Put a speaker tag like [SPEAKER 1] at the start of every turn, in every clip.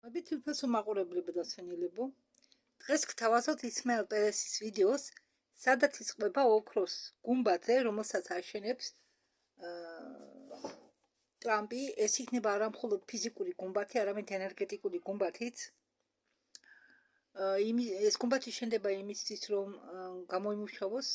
[SPEAKER 1] მოგებით უფასო მაყურებლებო და სვენილებო. დღეს გთავაზობთ ისმაელ პერესის ვიდეოს, სადაც იწყება ოქროს გუმბათზე, რომელსაც აშენებს ტრამპი. ეს იქნება არა მხოლოდ ფიზიკური გუმბათი, არამედ ენერგეტიკული გუმბათიც. ეს გუმბათი შენდება იმისთვის, რომ გამოიმუშავოს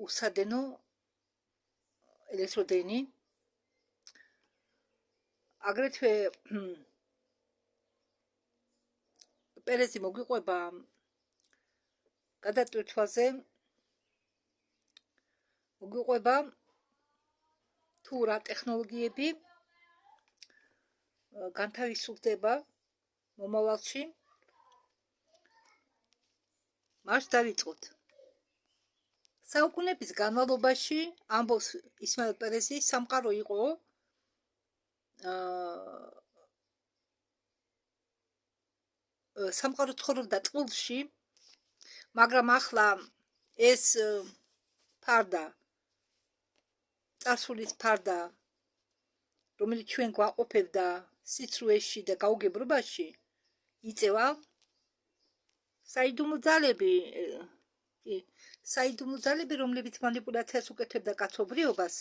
[SPEAKER 1] უსადენო ელექტროდენი. აგრეთვე პერესი მოგვიყვება გადატვირთვაზე, მოგვიყვება თუ რა ტექნოლოგიები განთავისუფლდება მომავალში. მას დავიწყოთ. საუკუნეების განმავლობაში, ამბობს ისმაელ პერესი, სამყარო იყო სამყარო ცხოვრობდა წყვილში, მაგრამ ახლა ეს ფარდა, წარსულის ფარდა, რომელიც ჩვენ გვაყოფებდა სიცრუეში და გაუგებრობაში, იწევა საიდუმლო ძალები, რომლებიც მანიპულაციას უკეთებდა კაცობრიობას,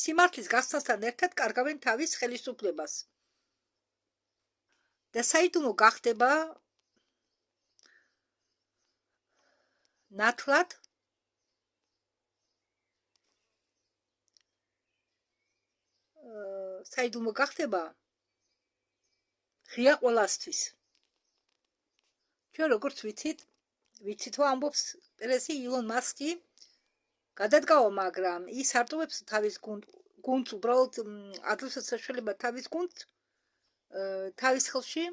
[SPEAKER 1] სიმართლის გახსნასთან ერთად კარგავენ თავის ხელისუფლებას. და საიდუმლო გახდება ნათლად საიდუმლო გახდება ღია ყველასთვის. ჩვენ როგორც ვიცით რომ ამბობს პერესი, ილონ მასკი გადადგავა, მაგრამ ის არტოვებს თავის გუნდს, უბრალოდ ადრესაც საშუალება თავის გუნდს თავის ხელში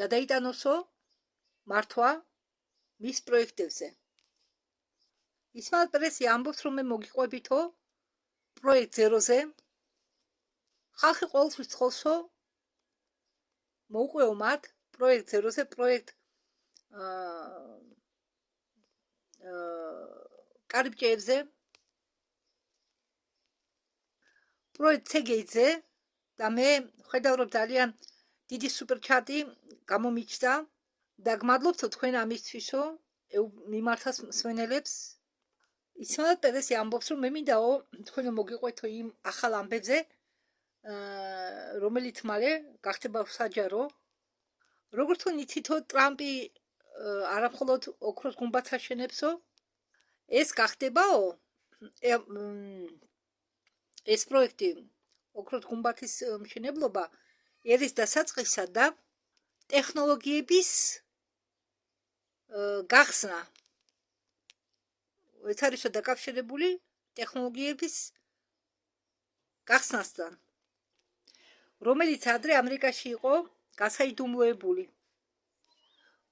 [SPEAKER 1] გადაიტანოსო მართვა მის პროექტებზე. ისმაელ პერესი ამბობს, რომ მე მოგიყვებითო პროექტ ზეროზე, ხალხი ყოველთვის თხოვსო მოუყვეო მათ პროექტ ზეროზე, პროექტ კარიბჭეებზე, პროექტ ცეგეიძე და მე ხედავ, რომ ძალიან დიდი სუპერჩატი გამომიჩნდა და გმადლობთ თქვენ ამისთვისო მიმართავს მსმენელებს. ისმაელ პერესი ამბობს, რომ მე მინდაო თქვენ მოგიყვეთო იმ ახალ ამბებზე, რომელიც მალე გახდება საჯარო. როგორც თქვენ იცითო, ტრამპი არა მხოლოდ ოქროს გუმბათს აშენებსო, ეს გახდებაო ეს პროექტი, ოქროს გუმბათის მშენებლობა ერის დასაწყისად და ტექნოლოგიების გახსნა. ეს არისო დაკავშირებული ტექნოლოგიების გახსნასთან, რომელიც ადრე ამერიკაში იყო გასაიდუმლოებული.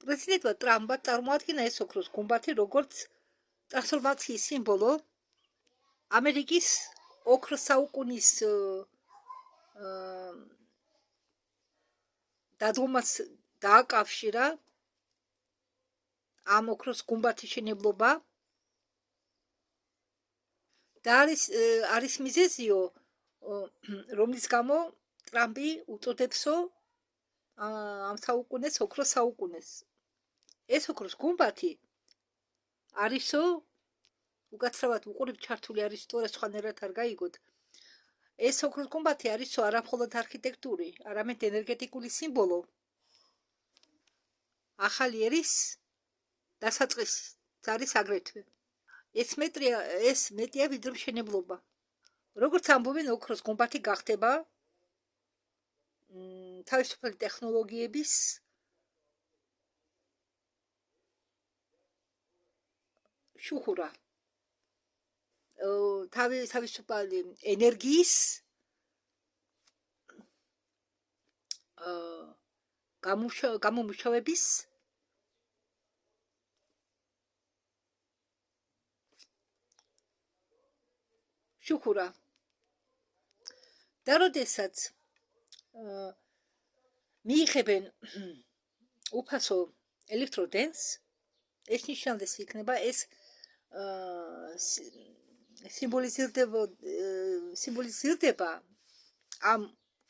[SPEAKER 1] პრეზიდენტმა ტრამპმა წარმოადგინა ეს ოქროს გუმბათი როგორც ტრანსფორმაციის სიმბოლო. ამერიკის ოქროს საუკუნის დადგომას დააკავშირა ამ ოქროს გუმბათის შენებლობა და არის მიზეზიო, რომლის გამო ტრამპი უწოდებსო ამ საუკუნეს ოქროს საუკუნეს. ეს ოქროს გუმბათი არისო, უკაცრავად უყურებ ჩართული არის თუ არა, სხვანაირად არ გაიგოთ. ეს ოქროს გუმბათი არისო არა მხოლოდ არქიტექტური, არამედ ენერგეტიკული სიმბოლო. ახალი ერის დასაწყისიც არის აგრეთვე. ეს მეტია ვიდრე მშენებლობა. როგორც ამბობენ, ოქროს გუმბათი გახდება თავისუფალი ტექნოლოგიების შუხურა, თავისუფალი ენერგიის გამომუშავების შუხურა. და როდესაც მიიღებენ უფასო ელექტროდენს, ეს ნიშნავდეს იქნება ეს სიმბოლიზირდება ამ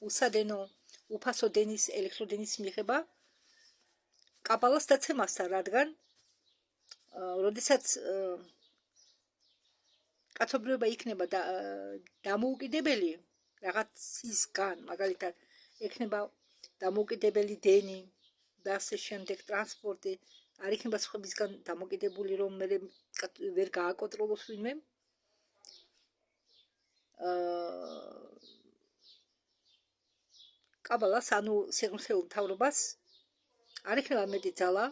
[SPEAKER 1] უსადენო უფასო დენის ელექტროდენის მიღება კაბალას დაცემასთან, რადგან როდესაც კაცობრიობა იქნება დამოუკიდებელი რაღაცისგან, მაგალითად ექნება დამოუკიდებელი დენი და ასე შემდეგ ტრანსპორტი, არ იქნება სხვებისგან დამოკიდებული, რომ მე ვერ გააკონტროლოს ვინმე. კაბალას, ანუ სიღრმისეულ მთავრობას არ იქნება მეტი ძალა,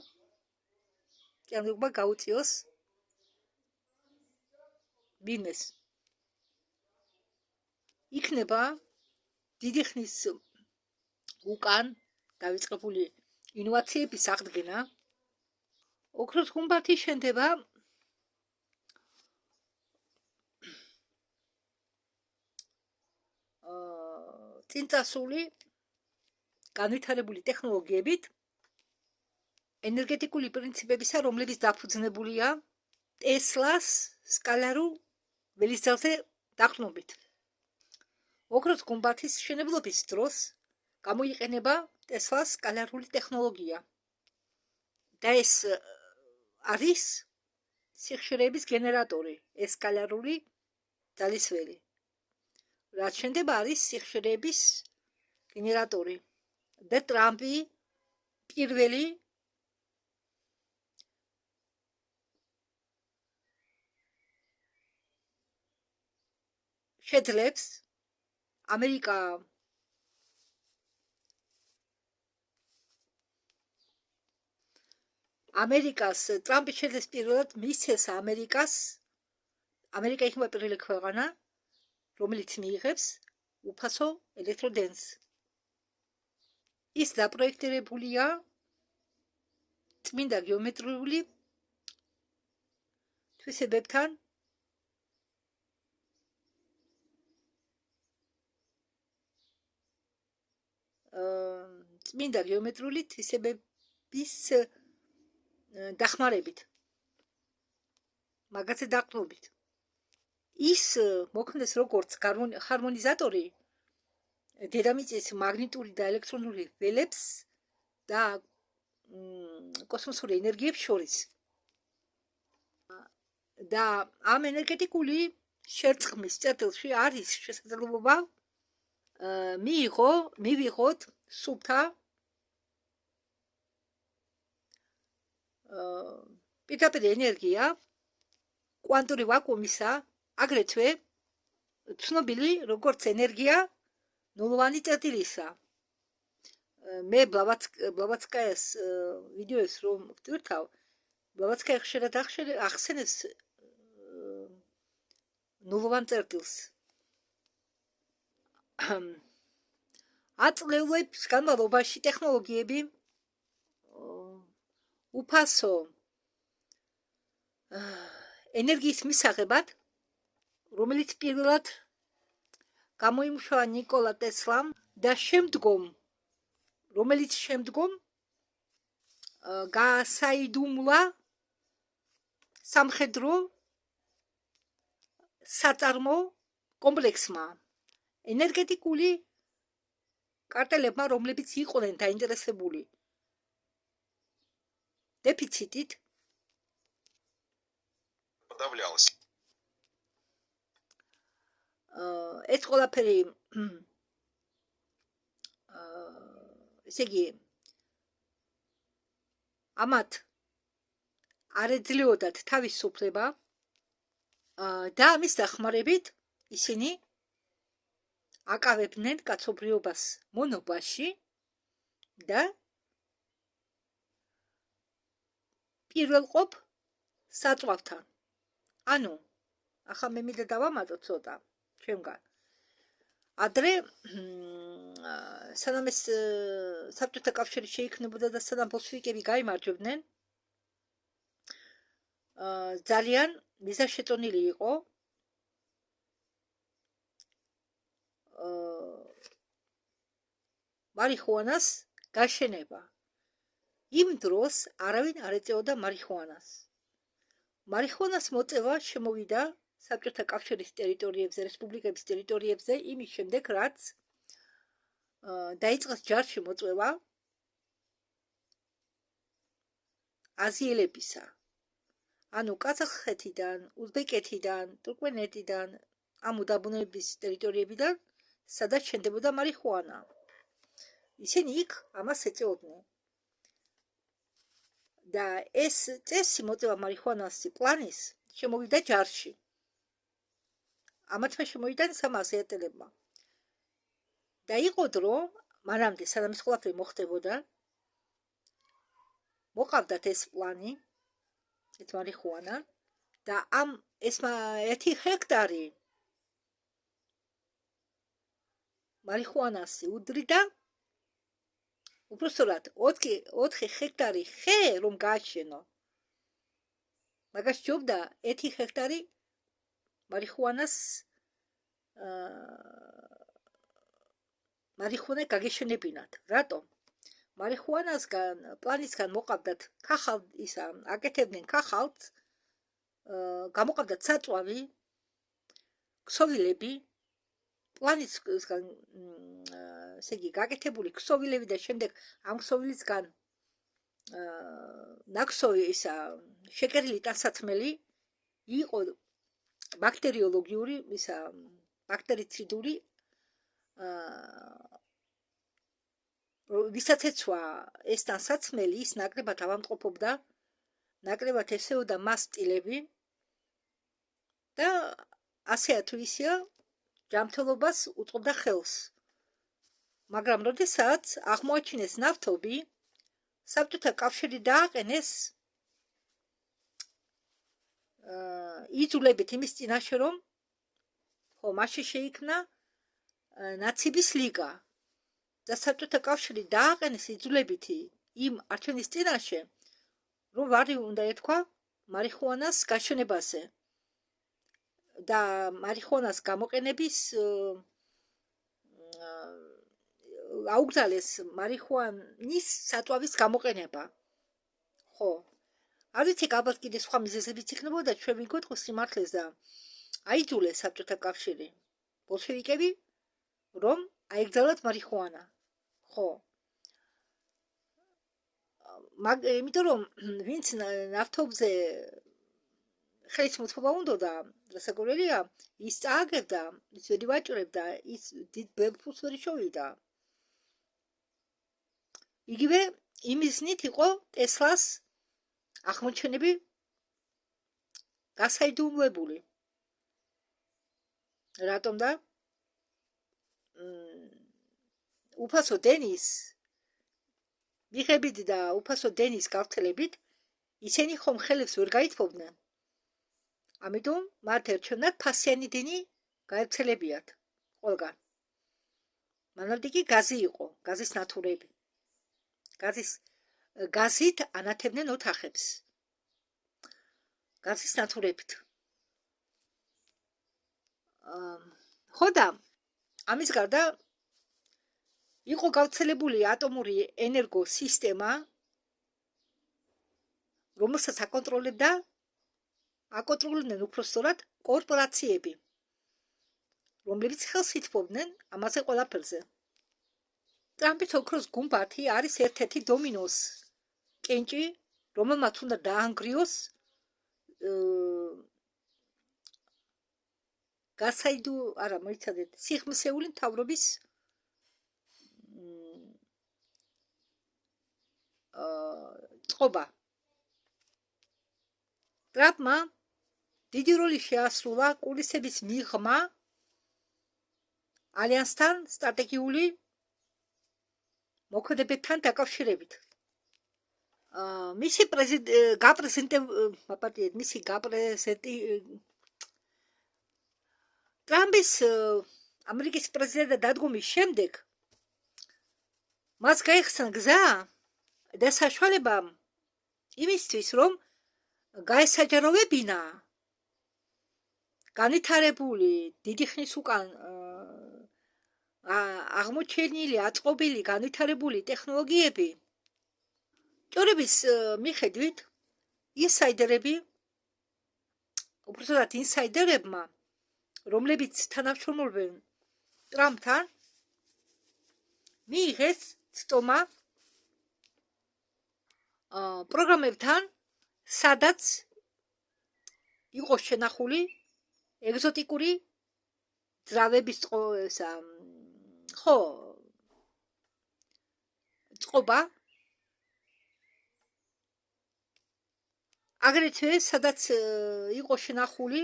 [SPEAKER 1] ჭიანურობა გაუწიოს ვინმეს. იქნება დიდი ხნის უკან დავიწყებული ინოვაციების აღდგენა. ოქროს გუმბათი შენდება წინწასული განვითარებული ტექნოლოგიებით, ენერგეტიკული პრინციპებისა, რომლებიც დაფუძნებულია ტესლას სკალარულ ველისძალზე დაყრდნობით. ოქროს გუმბათის მშენებლობის დროს გამოიყენება ტესლას სკალარული ტექნოლოგია და ეს არის სიხშირეების გენერატორი, ეს სკალარული ძალისველი. რაც შენდება არის სიხშირეების გენერატორი და ტრამპი პირველი შეძლებს ამერიკას ტრამპი შეძლებს პირველად მისცეს ამერიკა იქნება პირველი ქვეყანა, რომელიც მიიღებს უფასო ელექტროდენს. ის დაპროექტირებულია წმინდა გეომეტრიული თვისებებთან წმინდა გეომეტრიული თვისებების დახმარებით, მაგაზე დაყრდნობით. ის მოქმედებს როგორც ჰარმონიზატორი დედამიწის მაგნიტური და ელექტრონული ველებს და კოსმოსური ენერგიებს შორის. და ამ ენერგეტიკული შერწყმის წერტილში არის შესაძლებლობა მივიღოთ სუფთა პირდაპირ ენერგია კვანტური ვაკუუმისა, აგრეთვე ცნობილი როგორც ენერგია ნულოვანი წერტილისა. მე ბლავატსკაიას ვიდეოს რომ ვტვირთავ, ბლავატსკაია ხშირად ახსენებს ნულოვან წერტილს. აწლეულების განმავლობაში ტექნოლოგიები უფასო ენერგიის მისაღებად, რომელიც პირველად გამოიმუშავა ნიკოლა ტესლამ და რომელიც შემდგომ გაასაიდუმლა სამხედრო საწარმო კომპლექსმა, ენერგეტიკული კარტელებმა, რომლებიც იყვნენ დაინტერესებული დეფიციტით, ეს ყველაფერი ესე იგი ამათ არ ეძლეოდათ თავისუფლება და ამის დახმარებით ისინი აკავებდნენ კაცობრიობას მონობაში და პირველყოფ საწვავთან. ანუ ახლა მე მინდა დავამატო ცოტა ჩემგან. ადრე სანამ ეს საბჭოთა კავშირი შეიქმნებოდა და სანამ ბოლშევიკები გაიმარჯვებდნენ, ძალიან მიზანშეწონილი იყო მარიხუანას გაშენება. იმ დროს არავინ არ ეწეოდა მარიხუანას. მარიხუანას მოწევა შემოვიდა საბჭოთა კავშირის ტერიტორიებზე, რესპუბლიკების ტერიტორიებზე იმის შემდეგ, რაც დაიწყეს ჯარში მოწვევა აზიელებისა. ანუ ყაზახეთიდან, უზბეკეთიდან, თურქმენეთიდან, ამ უდაბნოების ტერიტორიებიდან, სადაც შენდებოდა მარიხუანა. ისინი იქ ამას ეწეოდნენ. და ეს წესი მოწვევა მარიხუანას პლანის შემოვიდა ჯარში. ამათმა შემოიტანეს ამ აზიატელებმა. და იყო დრო, მანამდე სანამ ეს ყველაფერი მოხდებოდა, მოყავდათ ეს პლანი, ეს მარიხუანა და ამ ეს 1 ჰექტარი მარიხუანას უდრიდა, უბრალოდ 4 ჰექტარი ხე რომ გააშენო. მაგას ჯობდა 1 ჰექტარი მარიხუანას მარიხუანა გაგეშენებინათ. რატომ? მარიხუანასგან პლანისგან მოყავდათ ქახალ ისა აკეთებდნენ ქახალს, გამოყავდათ საწვავი, ქსოვილები, პლანისგან ესე იგი გაკეთებული ქსოვილები და შემდეგ ამ ქსოვილისგან ნაქსოვი ისა შეკერილი ტანსაცმელი იყო ბაქტერიოლოგიური ისა ბაქტერიციდური ვისაც ეცვა ეს ტანსაცმელი, ის ნაკლებად ავამტყოფობდა, ნაკლებად ესეოდა მას სტილები და ასე თუ ისეა ჯანმრთელობას უწყობდა ხელს. მაგრამ როდესაც აღმოაჩინეს ნავთობი, საბჭოთა კავშირი დააყენეს იძულებით იმის წინაშე, რომ მაშინ შეიქმნა ნაციების ლიგა და საბჭოთა კავშირი დააყენეს იძულებითი იმ არჩენის წინაშე, რომ ვარი უნდა ეთქვა მარიხუანას გაშენებაზე და მარიხუანას გამოყენების აუგზალეს მარიხუანის საწვავის გამოყენება. ხო. არ ვიცი, ალბათ კიდე სხვა მიზეზებიც იქნებოდა, ჩვენ ვიგოთ სიმართლეს და აიძულეს საბჭოთა კავშირი ბოლშევიკები, რომ აეგზავნათ მარიხუანა. ხო. იმიტომ რომ ვინც ნავთობზე ხელის მოწყობა უნდოდა, რასაკვირველია, ის წააგებდა, ის ვერ ივაჭრებდა, ის დიდ ბელფულს ვერ შოვიდა. იგივე იმისნით იყო ტესლას აღმოჩენები გასაიდუმლოებული. რატომ და უფასო დენის მიღებით და უფასო დენის გავრცელებით ისინი ხომ ხელებს ვერ გაითმობდნენ. ამიტომ მათ ერჩევნათ ფასიანი დინი გაევრცელებიათ ყველგან. მანამდე კი გაზი იყო, გაზის ნათურები. გაზით ანათებდნენ ოთახებს. გაზის ნათურებით. ხო და ამის გარდა იყო გავრცელებული ატომური ენერგო სისტემა, რომელსაც აკონტროლებდნენ უпростоრად კორპორაციები, რომლებიც ხელს ითმობდნენ ამაზე ყველაფერზე. ტრამპის ოქროს გუმბათი არის ერთ-ერთი დომინოს კენჭი, რომელმაც უნდა დაანგრიოს სიხმისეული მთავრობის წყობა. ტრამპმა დიდი როლი შეასრულა კულისების მიღმა ალიანსთან სტრატეგიული მოქმედებებთან დაკავშირებით. მისი ტრამპის ამერიკის პრეზიდენტად დადგომის შემდეგ მას გაიხსნა გზა და საშუალება იმისთვის, რომ გაესაჯაროვებინა განვითარებული დიდი ხნის უკან აღმოჩენილი, აწყობილი, განვითარებული ტექნოლოგიები. ჭორების მიხედვით ინსაიდერები უბრალოდ ინსაიდერებმა, რომლებიც თანამშრომლობენ ტრამპთან, მიიღეს ცტომა პროგრამებთან, სადაც იყო შენახული ეგზოტიკური ძრავების წყობა, აგრეთვე სადაც იყო შენახული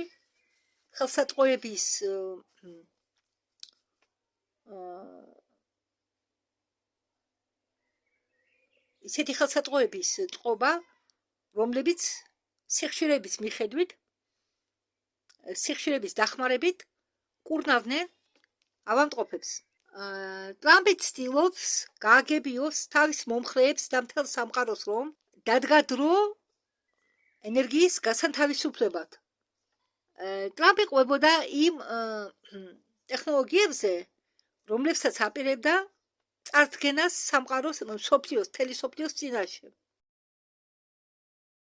[SPEAKER 1] ხელსაწყოების ისეთი ხელსაწყოების წყობა, რომლებიც სიხშირების მიხედვით, სიხშირების დახმარებით კურნავდნენ ავადმყოფებს. ტრამპი ცდილობს გააგებიოს თავის მომხრეებს და მთელ სამყაროს, რომ დადგა დრო ენერგიის გასანთავისუფლებად. ტრამპი ყვებოდა იმ ტექნოლოგიებზე, რომლებსაც აპირებდა წარდგენას სამყაროს, მთელი მსოფლიოს წინაშე.